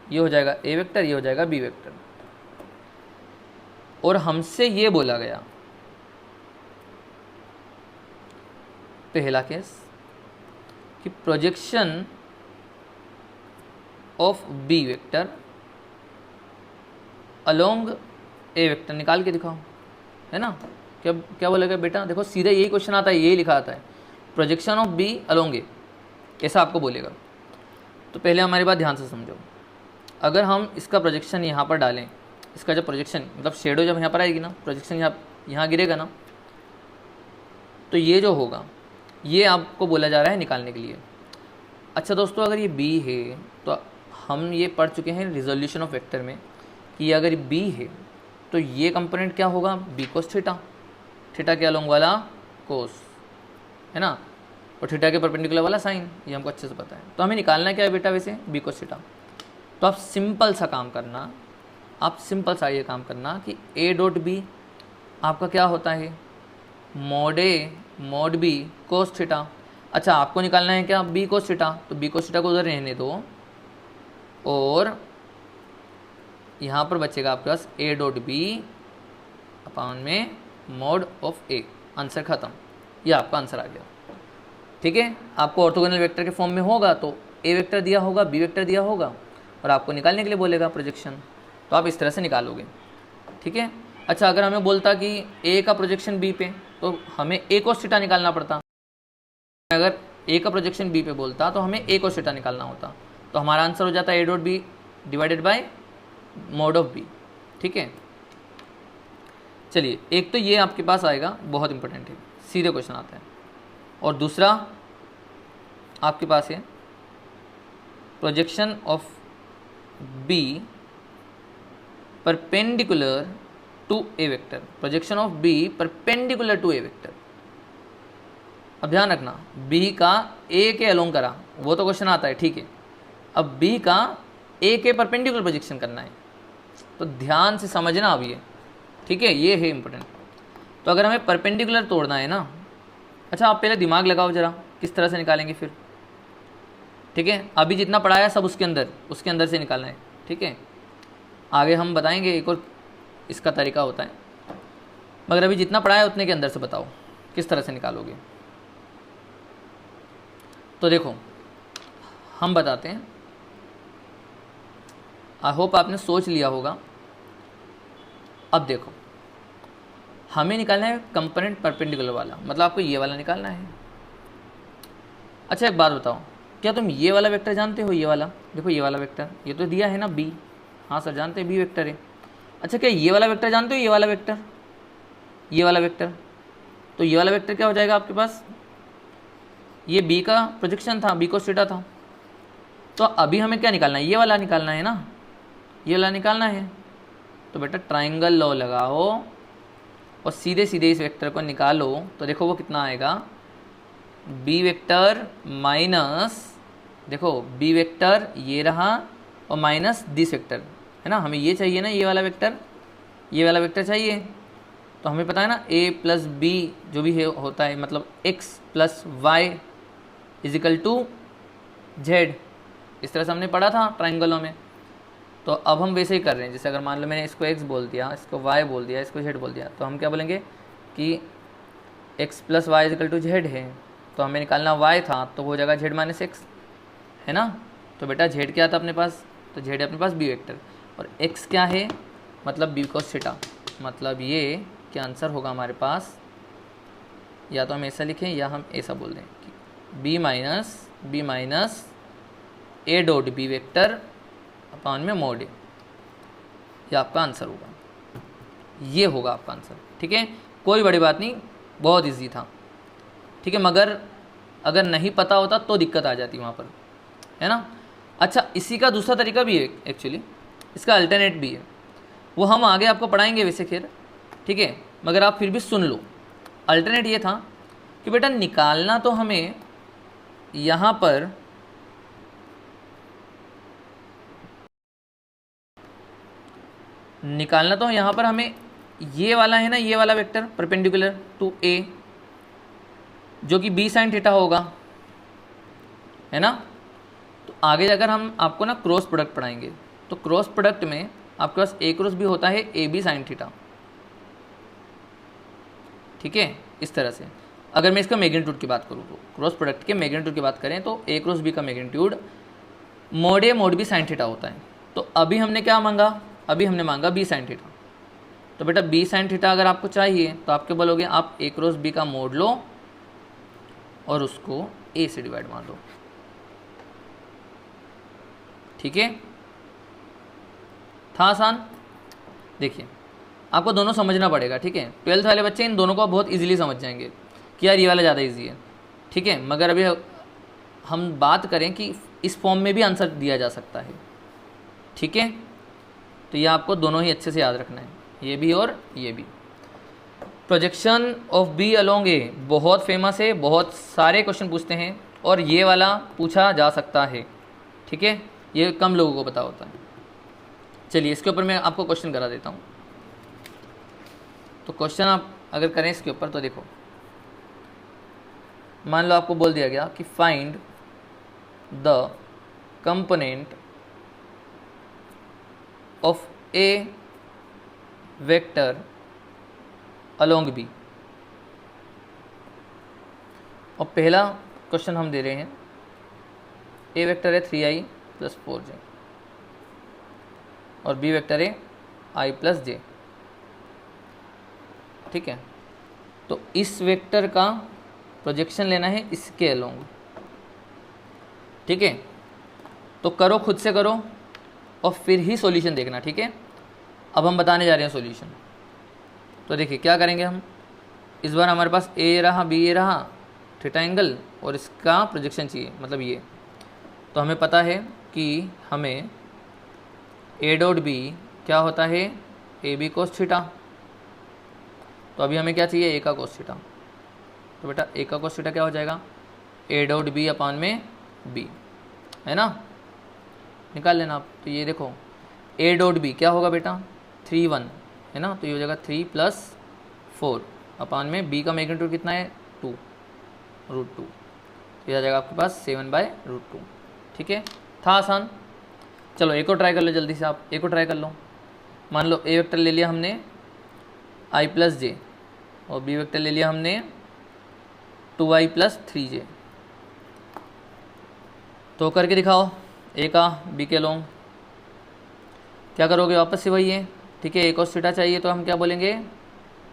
ये हो जाएगा ए वेक्टर, ये हो जाएगा बी वेक्टर। और हमसे ये बोला गया, पहला केस, कि projection of B vector along A vector निकाल के दिखाओ, है ना। क्या क्या बोलेगा बेटा, देखो सीधा यही क्वेश्चन आता है, यही लिखा आता है, प्रोजेक्शन ऑफ बी अलोंग ए, ऐसा आपको बोलेगा। तो पहले हमारी बात ध्यान से समझो, अगर हम इसका प्रोजेक्शन यहाँ पर डालें, इसका जब प्रोजेक्शन मतलब शेडो जब यहाँ पर आएगी ना, प्रोजेक्शन यहाँ गिरेगा ना, तो ये जो होगा ये आपको बोला जा रहा है निकालने के लिए। अच्छा दोस्तों, अगर ये बी है तो हम ये पढ़ चुके हैं रिजोल्यूशन ऑफ वेक्टर में कि अगर बी है तो ये कंपोनेंट क्या होगा, बी कोस थीटा, थीटा के अलोंग वाला कोस, है ना, और थीटा के परपेंडिकुलर वाला साइन, ये हमको अच्छे से पता है। तो हमें निकालना क्या है बेटा, वैसे बी कोस थीटा। तो आप सिंपल सा काम करना, आप सिंपल सा ये काम करना कि ए डॉट बी आपका क्या होता है, mod A mod B cos theta. अच्छा, आपको निकालना है क्या, बी कोस थीटा, तो बी कोस थीटा को उधर रहने दो और यहाँ पर बचेगा आपके पास ए डॉट बी अपॉन में मॉड ऑफ ए। आंसर खत्म, ये आपका आंसर आ गया, ठीक है। आपको ऑर्थोगोनल वेक्टर के फॉर्म में होगा तो ए वेक्टर दिया होगा, बी वेक्टर दिया होगा और आपको निकालने के लिए बोलेगा प्रोजेक्शन, तो आप इस तरह से निकालोगे, ठीक है। अच्छा, अगर हमें बोलता कि ए का प्रोजेक्शन बी पे, तो हमें ए कोस थीटा निकालना पड़ता। अगर ए का प्रोजेक्शन बी पे बोलता तो हमें ए कोस थीटा निकालना होता, तो हमारा आंसर हो जाता है A dot B divided by mod of B, ठीक है। चलिए, एक तो ये आपके पास आएगा, बहुत इंपॉर्टेंट है, सीधे क्वेश्चन आता है। और दूसरा आपके पास है projection of B perpendicular to A vector, projection of B perpendicular to A vector. अब ध्यान रखना, बी का ए के अलोंग करा, वो तो क्वेश्चन आता है, ठीक है। अब बी का ए के परपेंडिकुलर प्रोजेक्शन करना है, तो ध्यान से समझना अब ये, ठीक है, ये है इंपॉर्टेंट। तो अगर हमें परपेंडिकुलर तोड़ना है ना, अच्छा आप पहले दिमाग लगाओ जरा, किस तरह से निकालेंगे फिर, ठीक है। अभी जितना पढ़ाया सब उसके अंदर से निकालना है, ठीक है। आगे हम बताएंगे एक और इसका तरीका होता है, मगर अभी जितना पढ़ाया उतने के अंदर से बताओ किस तरह से निकालोगे। तो देखो हम बताते हैं, आई होप आपने सोच लिया होगा। अब देखो, हमें निकालना है कंपोनेंट परपेंडिकुलर वाला, मतलब आपको ये वाला निकालना है। अच्छा एक बात बताओ, क्या तुम ये वाला वेक्टर जानते हो, ये वाला, देखो ये वाला वेक्टर, ये तो दिया है ना बी, हाँ सर जानते हैं बी वेक्टर है। अच्छा क्या ये वाला वेक्टर जानते हो, ये वाला वेक्टर, ये वाला वेक्टर, तो ये वाला वेक्टर क्या हो जाएगा आपके पास, ये बी का प्रोजेक्शन था, बी कोस थीटा था। तो अभी हमें क्या निकालना है, ये वाला निकालना है ना, ये वाला निकालना है। तो बेटा ट्राइंगल लॉ लगाओ और सीधे सीधे इस वेक्टर को निकालो, तो देखो वो कितना आएगा, बी वेक्टर माइनस, देखो बी वेक्टर ये रहा और माइनस दिस वेक्टर, है ना, हमें ये चाहिए ना, ये वाला वेक्टर, ये वाला वेक्टर चाहिए। तो हमें पता है ना a प्लस बी जो भी है होता है, मतलब x plus Y is equal to Z, इस तरह से हमने पढ़ा था ट्राइंगलों में। तो अब हम वैसे ही कर रहे हैं, जैसे अगर मान लो मैंने इसको x बोल दिया, इसको y बोल दिया, इसको z बोल दिया, तो हम क्या बोलेंगे कि x plus Y is equal to Z है, तो हमें निकालना y था, तो हो जाएगा z माइनस एक्स, है ना। तो बेटा z क्या था अपने पास, तो z है अपने पास b वेक्टर, और x क्या है, मतलब b कोस थीटा, मतलब ये क्या आंसर होगा हमारे पास, या तो हम ऐसा लिखें या हम ऐसा बोल दें कि b minus a dot b vector upon में मॉड ए, ये आपका आंसर होगा, ये होगा आपका आंसर, ठीक है। कोई बड़ी बात नहीं, बहुत इजी था, ठीक है, मगर अगर नहीं पता होता तो दिक्कत आ जाती वहाँ पर, है ना। अच्छा इसी का दूसरा तरीका भी है एक्चुअली, इसका अल्टरनेट भी है, वो हम आगे आपको पढ़ाएंगे वैसे खैर, ठीक है, मगर आप फिर भी सुन लो। अल्टरनेट ये था कि बेटा निकालना तो हमें यहाँ पर हमें ये वाला है ना, ये वाला वेक्टर परपेंडिकुलर टू ए जो कि बी साइन थीटा होगा, है ना। तो आगे जाकर हम आपको ना क्रॉस प्रोडक्ट पढ़ाएंगे, तो क्रॉस प्रोडक्ट में आपके पास ए क्रॉस बी होता है ए बी साइन थीटा, ठीक है। इस तरह से अगर मैं इसका मैग्नीट्यूड की बात करूँ तो क्रॉस प्रोडक्ट के मैग्नीट्यूड की बात करें तो ए क्रॉस बी का magnitude mode A mod B sine theta होता है। तो अभी हमने क्या मांगा, अभी हमने मांगा बी साइन थीटा। तो बेटा बी साइन थीटा अगर आपको चाहिए तो आपके बोलोगे आप ए क्रॉस बी का मोड लो और उसको ए से डिवाइड मार दो, ठीक है। था आसान। देखिए आपको दोनों समझना पड़ेगा, ठीक है। 12th वाले बच्चे इन दोनों को बहुत इजीली समझ जाएंगे कि यार ये वाला ज़्यादा इजी है, ठीक है। मगर अभी हम बात करें कि इस फॉर्म में भी आंसर दिया जा सकता है, ठीक है। तो ये आपको दोनों ही अच्छे से याद रखना है, ये भी और ये भी। प्रोजेक्शन ऑफ बी अलोंग ए बहुत फेमस है, बहुत सारे क्वेश्चन पूछते हैं और ये वाला पूछा जा सकता है, ठीक है। ये कम लोगों को पता होता है। चलिए इसके ऊपर मैं आपको क्वेश्चन करा देता हूँ। तो क्वेश्चन आप अगर करें इसके ऊपर तो देखो, मान लो आपको बोल दिया गया कि find the component of A vector along B, और पहला क्वेश्चन हम दे रहे हैं ए वेक्टर है 3i + 4j और बी वेक्टर है i + j, ठीक है। तो इस वेक्टर का प्रोजेक्शन लेना है इसके अलोंग, ठीक है। तो करो, खुद से करो और फिर ही सॉल्यूशन देखना, ठीक है। अब हम बताने जा रहे हैं सॉल्यूशन। तो देखिए क्या करेंगे हम, इस बार हमारे पास ए रहा बी ए रहा थीटा एंगल और इसका प्रोजेक्शन चाहिए, मतलब ये। तो हमें पता है कि हमें ए डॉट बी क्या होता है, ए बी कोस थीटा। तो अभी हमें क्या चाहिए, ए का कोस थीटा। तो बेटा ए का कोस थीटा क्या हो जाएगा, ए डॉट बी अपान में बी, है ना, निकाल लेना आप। तो ये देखो ए डॉट बी क्या होगा बेटा 3 1, है ना। तो ये हो जाएगा 3 + 4 अपान में बी का मैग्नीट्यूड कितना है 2 √2। तो ये आ जाएगा आपके पास 7/√2, ठीक है। था आसान। चलो एक और ट्राई कर लो जल्दी से, आप एक और ट्राई कर लो। मान लो ए वेक्टर ले लिया हमने i + j और बी वेक्टर ले लिया हमने 2i + 3j। तो करके दिखाओ ए का बी के अलोंग। क्या करोगे, वापस से वही है, ठीक है। ए कोस थीटा चाहिए तो हम क्या बोलेंगे,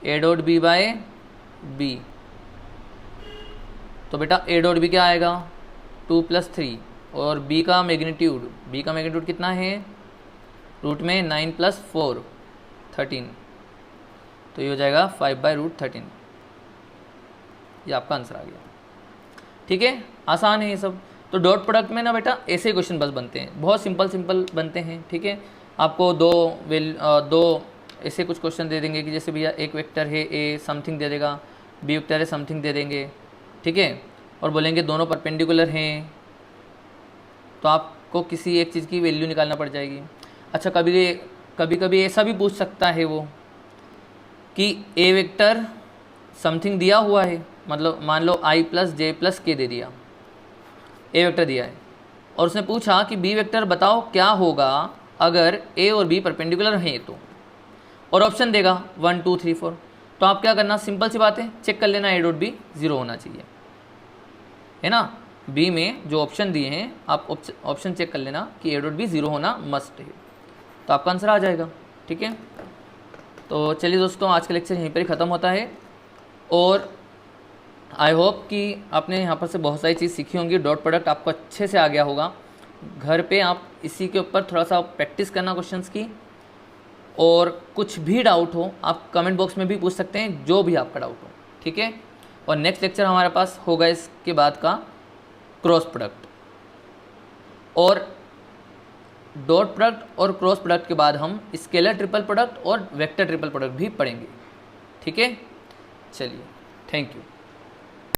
A dot B by B. तो बेटा ए डॉट बी क्या आएगा 2 + 3 और बी का मैग्नीट्यूड कितना है, रूट में 9 + 4 13। तो ये हो जाएगा 5/√13। ये आपका आंसर आ गया, ठीक है। आसान है ये सब। तो डॉट प्रोडक्ट में ना बेटा ऐसे क्वेश्चन बस बनते हैं, बहुत सिंपल बनते हैं, ठीक है। आपको दो ऐसे कुछ क्वेश्चन दे देंगे कि जैसे भैया एक वेक्टर है ए समथिंग दे देगा, बी वेक्टर है समथिंग दे देंगे, ठीक है। और बोलेंगे दोनों परपेंडिकुलर हैं, तो आपको किसी एक चीज़ की वैल्यू निकालना पड़ जाएगी। अच्छा कभी ऐसा भी पूछ सकता है वो कि ए वेक्टर समथिंग दिया हुआ है, मतलब मान लो i + j + k दे दिया, ए वेक्टर दिया है और उसने पूछा कि बी वेक्टर बताओ क्या होगा अगर ए और बी परपेंडिकुलर हैं तो, और ऑप्शन देगा 1 2 3 4। तो आप क्या करना, सिंपल सी बात है, चेक कर लेना ए डॉट बी 0 होना चाहिए, है ना। बी में जो ऑप्शन दिए हैं आप ऑप्शन चेक कर लेना कि ए डॉट बी 0 होना मस्ट है, तो आपका आंसर आ जाएगा, ठीक है। तो चलिए दोस्तों आज का लेक्चर यहीं पर ही ख़त्म होता है और आई होप कि आपने यहाँ पर से बहुत सारी चीज़ सीखी होंगी। डॉट प्रोडक्ट आपको अच्छे से आ गया होगा। घर पे आप इसी के ऊपर थोड़ा सा प्रैक्टिस करना क्वेश्चंस की, और कुछ भी डाउट हो आप कमेंट बॉक्स में भी पूछ सकते हैं, जो भी आपका डाउट हो, ठीक है। और नेक्स्ट लेक्चर हमारे पास होगा इसके बाद का क्रॉस प्रोडक्ट। और डॉट प्रोडक्ट और क्रॉस प्रोडक्ट के बाद हम स्केलर ट्रिपल प्रोडक्ट और वेक्टर ट्रिपल प्रोडक्ट भी पढ़ेंगे। ठीक है, चलिए, थैंक यू।